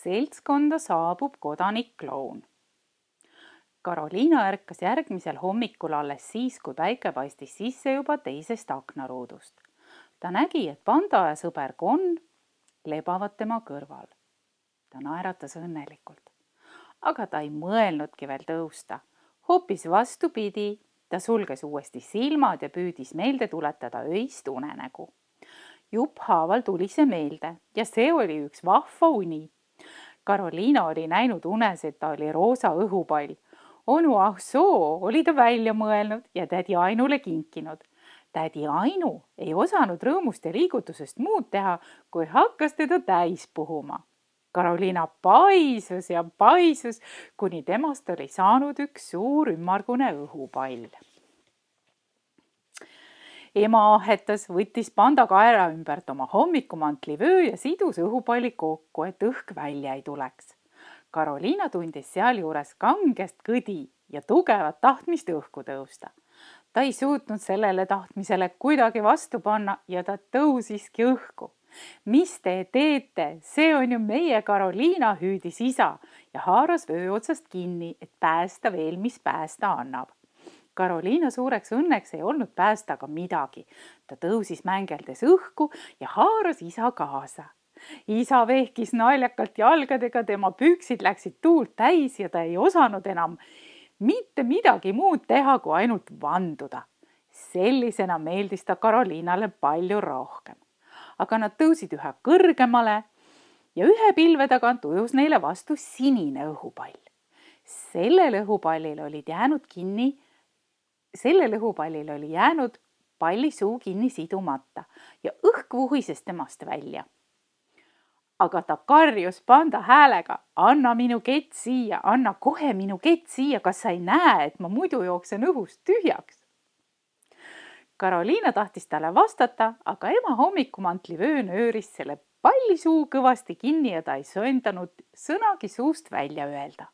seltskonda saabub kodanik kloun. Karoliina ärkas järgmisel hommikul alles siis, kui päike paistis sisse juba teisest aknaruudust. Ta nägi, et panda ja sõber Gon lebavad tema kõrval. Ta naeratas õnnelikult, aga ta ei mõelnudki veel tõusta. Hoopis vastupidi, ta sulges uuesti silmad ja püüdis meelde tuletada öist unenägu. Jupphaaval tuli see meelde ja see oli üks vahva uni. Karoliina oli näinud unes, et ta oli roosa õhupall. Onu Ahsoo oli ta välja mõelnud ja tädi Ainule kinkinud. Tädi Ainu ei osanud rõõmust ja liigutusest muud teha, kui hakkas teda täis puhuma. Karoliina paisus ja paisus, kuni temast oli saanud üks suur ümmargune õhupall. Ema ahetas, võttis panda kaera ümbert oma hommikumantlivöö ja sidus õhupalli kokku, et õhk välja ei tuleks. Karoliina tundis sealjuures kangest kõdi ja tugevat tahtmist õhku tõusta. Ta ei suutnud sellele tahtmisele kuidagi vastu panna ja ta tõusiski õhku. Mis te teete? See on ju meie Karoliina, hüüdis isa ja haaras vöö otsast kinni, et päästa veel, mis päästa annab. Karoliina suureks õnneks ei olnud päästa ka midagi. Ta tõusis mängeldes õhku ja haaras isa kaasa. Isa vehkis naljakalt jalgadega, tema püksid läksid tuult täis ja ta ei osanud enam mitte midagi muud teha, kui ainult vanduda. Sellisena meeldis ta Karoliinale palju rohkem. Aga nad tõusid üha kõrgemale ja ühe pilve tagant ujus neile vastu sinine õhupall. Sellel õhupallil oli jäänud palli suu kinni sidumata ja õhk vuhises temast välja. Aga ta karjus panda häälega, anna minu kett siia, anna kohe minu kett siia, kas sa ei näe, et ma muidu jooksen õhust tühjaks? Karoliina tahtis talle vastata, aga ema hommikumantlivöö nööris selle palli suu kõvasti kinni ja ta ei söandanud sõnagi suust välja öelda.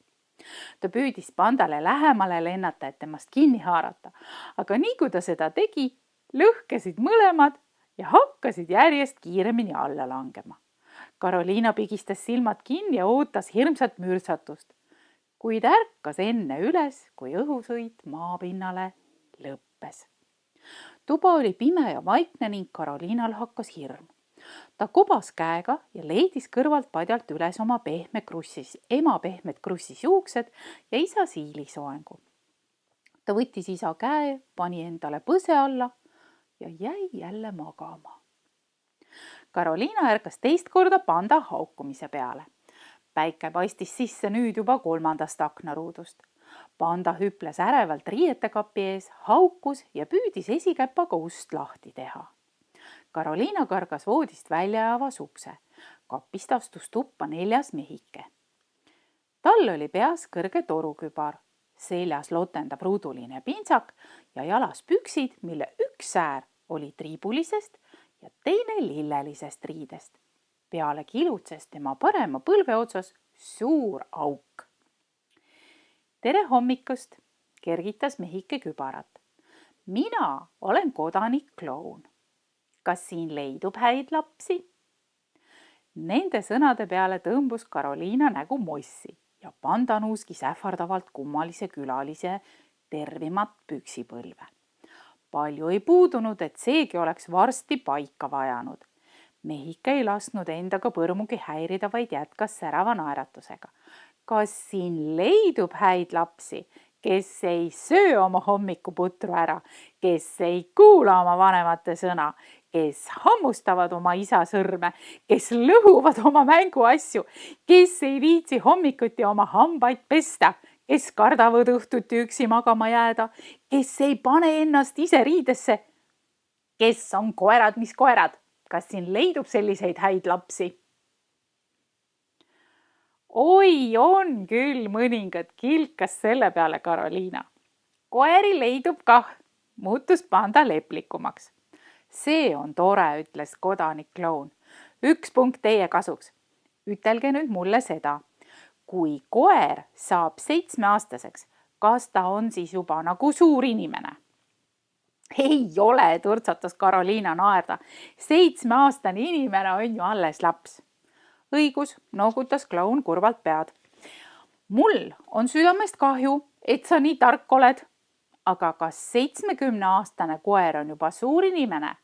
Ta püüdis pandale lähemale lennata, et temast kinni haarata, aga nii kui ta seda tegi, lõhkesid mõlemad ja hakkasid järjest kiiremini alla langema. Karoliina pigistas silmad kinni ja ootas hirmsat mürsatust, kuid ärkas enne üles, kui õhusõit maapinnale lõppes. Tuba oli pime ja vaikne ning Karoliinal hakkas hirm. Ta kobas käega ja leidis kõrvalt padjalt üles ema pehmed krussis juuksed ja isa siilisoengu. Ta võttis isa käe, pani endale põse alla ja jäi jälle magama. Karoliina ärkas teist korda panda haukumise peale. Päike paistis sisse nüüd juba 3. aknaruudust. Panda hüples ärevalt riietekapi ees, haukus ja püüdis esikäpaga ust lahti teha. Karoliina kargas voodist välja ja avas ukse. Kapist astus tuppa 4. mehike. Tal oli peas kõrge torukübar, seljas lotendav ruuduline pintsak ja jalas püksid, mille üks säär oli triibulisest ja teine lillelisest riidest. Peale kilutses tema parema põlve otsas suur auk. Tere hommikust, kergitas mehike kübarat. Mina olen kodanik kloun. Kas siin leidub häid lapsi? Nende sõnade peale tõmbus Karoliina nägu mossi ja panda nuuskis ähvardavalt kummalise külalise tervimat püksipõlve. Palju ei puudunud, et seegi oleks varsti paika vajanud. Mehike ei lasknud endaga põrmugi häirida, vaid jätkas särava naeratusega. Kas siin leidub häid lapsi, kes ei söö oma hommikuputru ära, kes ei kuula oma vanemate sõna, kes hammustavad oma isa sõrme, kes lõhuvad oma mänguasju, kes ei viitsi hommikuti oma hambaid pesta, kes kardavad õhtuti üksi magama jääda, kes ei pane ennast ise riidesse, kes on koerad, mis koerad, kas siin leidub selliseid häid lapsi? Oi, on küll mõningad, kilkas selle peale Karoliina. Koeri leidub kah, muutus panda leplikumaks. See on tore, ütles kodanik kloun. 1 punkt teie kasuks. Ütelge nüüd mulle seda. Kui koer saab 7-aastaseks, kas ta on siis juba nagu suur inimene? Ei ole, turtsatas Karoliina naerda. 7-aastane inimene on ju alles laps. õigus, noogutas kloun kurvalt pead. Mul on südamest kahju, et sa nii tark oled, aga kas 70-aastane koer on juba suur inimene?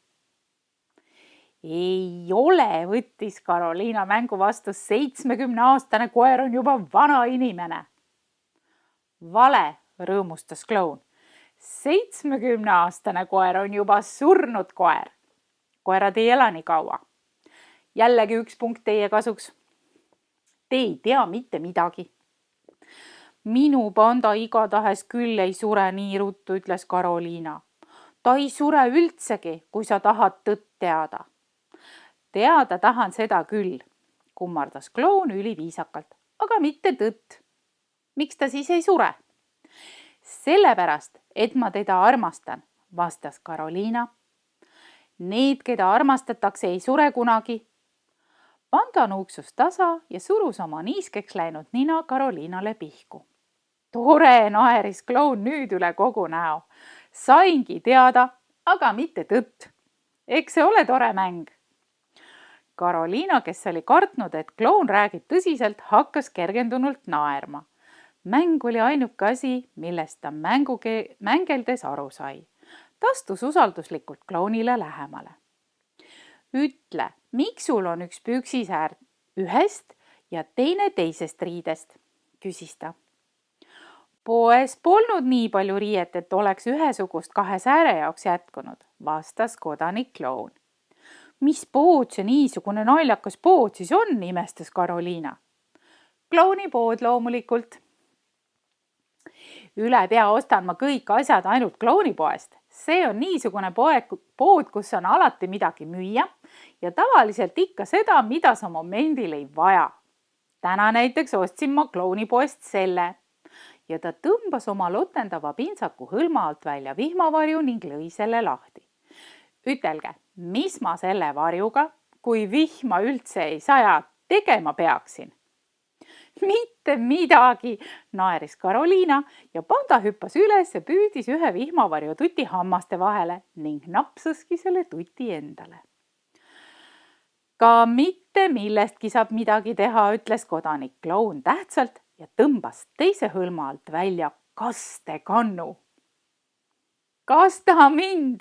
Ei ole, võttis Karoliina mängu vastu, 70-aastane koer on juba vana inimene. Vale, rõõmustas kloun. 70-aastane koer on juba surnud koer. Koerad ei ela nii kaua. Jällegi 1 punkt teie kasuks. Te ei tea mitte midagi. Minu panda igatahes küll ei sure nii ruttu, ütles Karoliina. Ta ei sure üldsegi, kui sa tahad tõtt teada. Teada tahan seda küll, kummardas kloun üliviisakalt, aga mitte tõtt. Miks ta siis ei sure? Sellepärast, et ma teda armastan, vastas Karoliina. Need, keda armastatakse, ei sure kunagi. Panda nuuksus tasa ja surus oma niiskeks läinud nina Karoliinale pihku. Tore, naeris kloun nüüd üle kogu näo. Saingi teada, aga mitte tõtt. Eks see ole tore mäng. Karoliina, kes oli kartnud, et kloun räägib tõsiselt, hakkas kergendunult naerma. Mäng oli ainuke asi, millest ta mängeldes aru sai. Ta astus usalduslikult klounile lähemale. Ütle, miks sul on üks püksisäär ühest ja teine teisest riidest, küsis ta. Poes polnud nii palju riiet, et oleks ühesugust 2 sääre jaoks jätkunud, vastas kodanik kloun. Mis pood see niisugune naljakas pood siis on, imestas Karoliina. Klouni pood loomulikult. Üle pea ostan ma kõik asjad ainult klounipoest. See on niisugune pood, kus on alati midagi müüa ja tavaliselt ikka seda, mida sa momendil ei vaja. Täna näiteks ostsin ma klounipoest selle. Ja ta tõmbas oma lotendava pintsaku hõlma alt välja vihmavarju ning lõi selle lahti. Ütelge, mis ma selle varjuga, kui vihma üldse ei saja, tegema peaksin? Mitte midagi, naeris Karoliina ja panda hüppas üles ja püüdis ühe vihmavarju tuti hammaste vahele ning napsaski selle tuti endale. Ka mitte millestki saab midagi teha, ütles kodanik kloun tähtsalt ja tõmbas teise hõlma alt välja kastekannu. Kasta mind,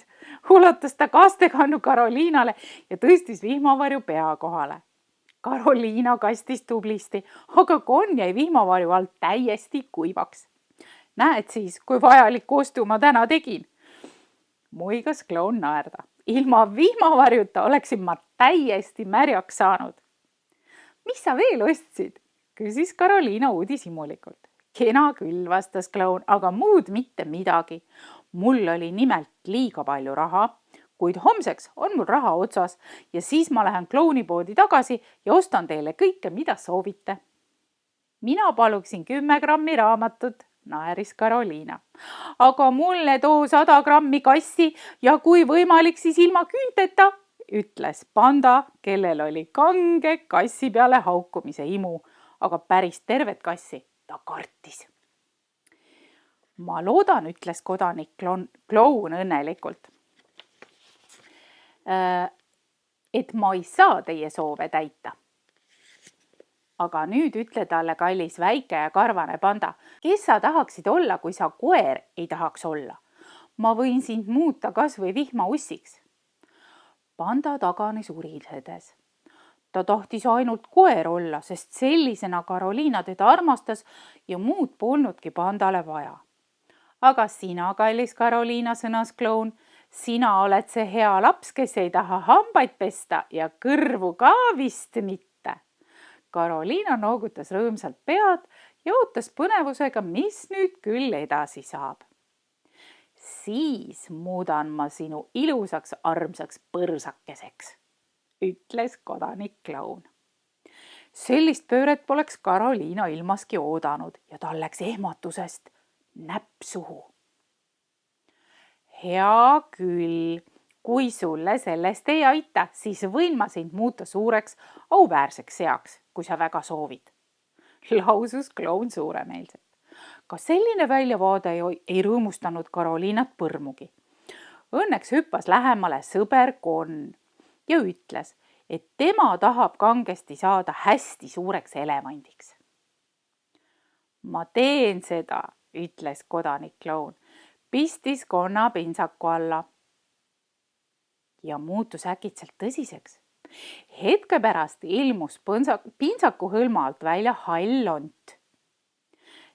ulatas ta kastekannu Karoliinale ja tõstis vihmavarju pea kohale. Karoliina kastis tublisti, aga konn jäi vihmavarju alt täiesti kuivaks. Näed siis, kui vajaliku ostu ma täna tegin. Muigas kloun naerda. Ilma vihmavarjuta oleksin ma täiesti märjaks saanud. Mis sa veel ostsid? Küsis Karoliina uudishimulikult. Kena küll, vastas kloun, aga muud mitte midagi. Mul oli nimelt liiga palju raha, kuid homseks on mul raha otsas ja siis ma lähen klounipoodi tagasi ja ostan teile kõike, mida soovite. Mina paluksin 10 grammi raamatut, naeris Karoliina. Aga mulle too 100 grammi kassi ja kui võimalik, siis ilma küünteta, ütles panda, kellel oli kange kassi peale haukumise imu, aga päris tervet kassi ta kartis. Ma loodan, ütles kodanik kloun õnnelikult, et ma ei saa teie soove täita. Aga nüüd ütle talle, kallis väike ja karvane panda, kes sa tahaksid olla, kui sa koer ei tahaks olla? Ma võin sind muuta kas või vihmaussiks. Panda taganes urisedes. Ta tahtis ainult koer olla, sest sellisena Karoliina teda armastas ja muud polnudki pandale vaja. Aga sina, kallis Karoliina, sõnas kloun, sina oled see hea laps, kes ei taha hambaid pesta ja kõrvu ka vist mitte. Karoliina noogutas rõõmsalt pead ja ootas põnevusega, mis nüüd küll edasi saab. Siis muudan ma sinu ilusaks armsaks põrsakeseks, ütles kodanik kloun. Sellist pööret poleks Karoliina ilmaski oodanud ja tal läks ehmatusest näpp suhu. Hea küll, kui sulle sellest ei aita, siis võin ma sind muuta suureks auväärseks seaks, kui sa väga soovid. Lausus kloun suuremeelselt. Ka selline väljavaade ei rõõmustanud Karoliinat põrmugi. Õnneks hüppas lähemale sõber konn ja ütles, et tema tahab kangesti saada hästi suureks elevandiks. Ma teen seda, ütles kodanik kloun, pistis konna pintsaku alla ja muutus äkitselt tõsiseks. Hetke pärast ilmus pintsaku hõlma alt välja hall lont.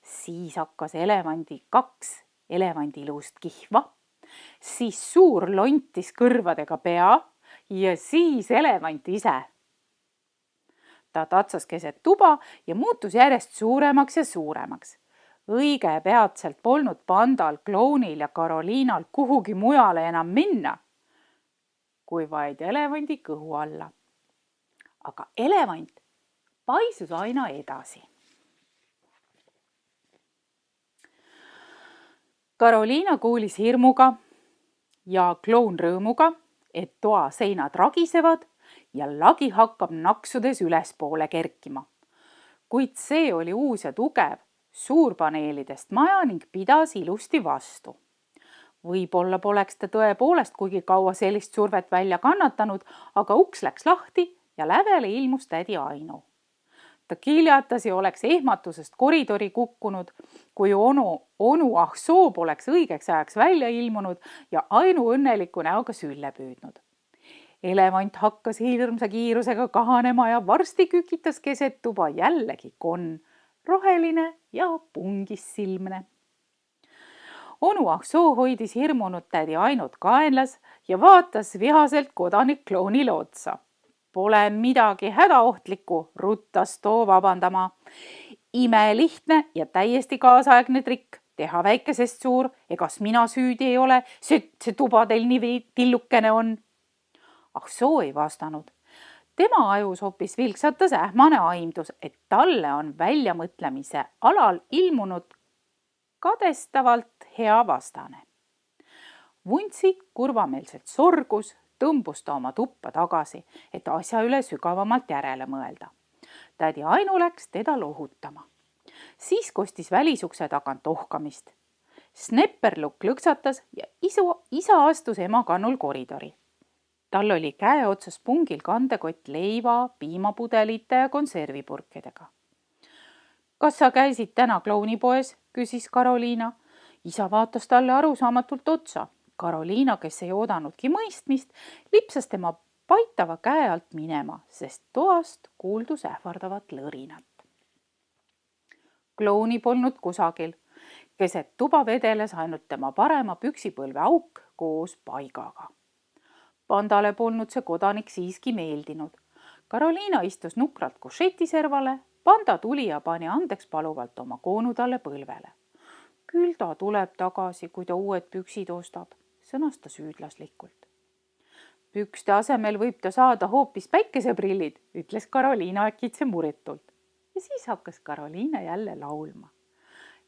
Siis hakkas elevandi 2 elevandiluust kihva, siis suur lontis kõrvadega pea ja siis elevant ise. Ta tatsas keset tuba ja muutus järjest suuremaks ja suuremaks. Õige peatselt polnud pandal, klounil ja Karoliinal kuhugi mujale enam minna, kui vaid elevandi kõhu alla. Aga elevant paisus aina edasi. Karoliina kuulis hirmuga ja kloun rõõmuga, et toa seinad ragisevad ja lagi hakkab naksudes ülespoole kerkima. Kuid see oli uus ja tugev, suurpaneelidest maja ning pidas ilusti vastu. Võib-olla poleks ta tõepoolest kuigi kaua sellist survet välja kannatanud, aga uks läks lahti ja lävele ilmus tädi Ainu. Ta kiljatas ja oleks ehmatusest koridori kukkunud, kui onu Ahsoo poleks õigeks ajaks välja ilmunud ja Ainu õnneliku näoga sülle püüdnud. Elevant hakkas hirmsa kiirusega kahanema ja varsti kükitas keset tuba jällegi konn, roheline ja pungis silmne. Onu Ahsoo hoidis hirmunud tädi Ainut kaenlas ja vaatas vihaselt kodanik klounile otsa. Pole midagi hädaohtlikku, ruttas too vabandama. Imelihtne ja täiesti kaasaegne trikk, teha väikesest suur, egas mina süüdi ei ole, see tuba teil nii tillukene on. Ahsoo ei vastanud. Tema ajus hoopis vilksatas ähmane aimdus, et talle on väljamõtlemise alal ilmunud kadestavalt hea vastane. Vuntsid kurvameelselt sorgus, tõmbus ta oma tuppa tagasi, et asja üle sügavamalt järele mõelda. Tädi Ainu läks teda lohutama. Siis kostis välisukse tagant ohkamist. Snepperlukk lõksatas ja isa astus ema kannul koridori. Tal oli käe otsas pungil kandekott leiva, piimapudelite ja konservipurkidega. Kas sa käisid täna klounipoes, küsis Karoliina. Isa vaatas talle arusaamatult otsa. Karoliina, kes ei oodanudki mõistmist, lipsas tema paitava käe alt minema, sest toast kuuldus ähvardavat lõrinat. Klouni polnud kusagil. Keset tuba vedeles ainult tema parema püksipõlve auk koos paigaga. Pandale polnud see kodanik siiski meeldinud. Karoliina istus nukralt kušetiservale, panda tuli ja pani andeks paluvalt oma koonu talle põlvele. Küll ta tuleb tagasi, kui ta uued püksid ostab, sõnas ta süüdlaslikult. Pükste asemel võib ta saada hoopis päikeseprillid, ütles Karoliina äkitse muretult. Ja siis hakkas Karoliina jälle laulma.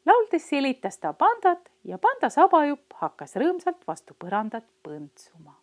Lauldes silitas ta pandat ja panda sabajupp hakkas rõõmsalt vastu põrandat põntsuma.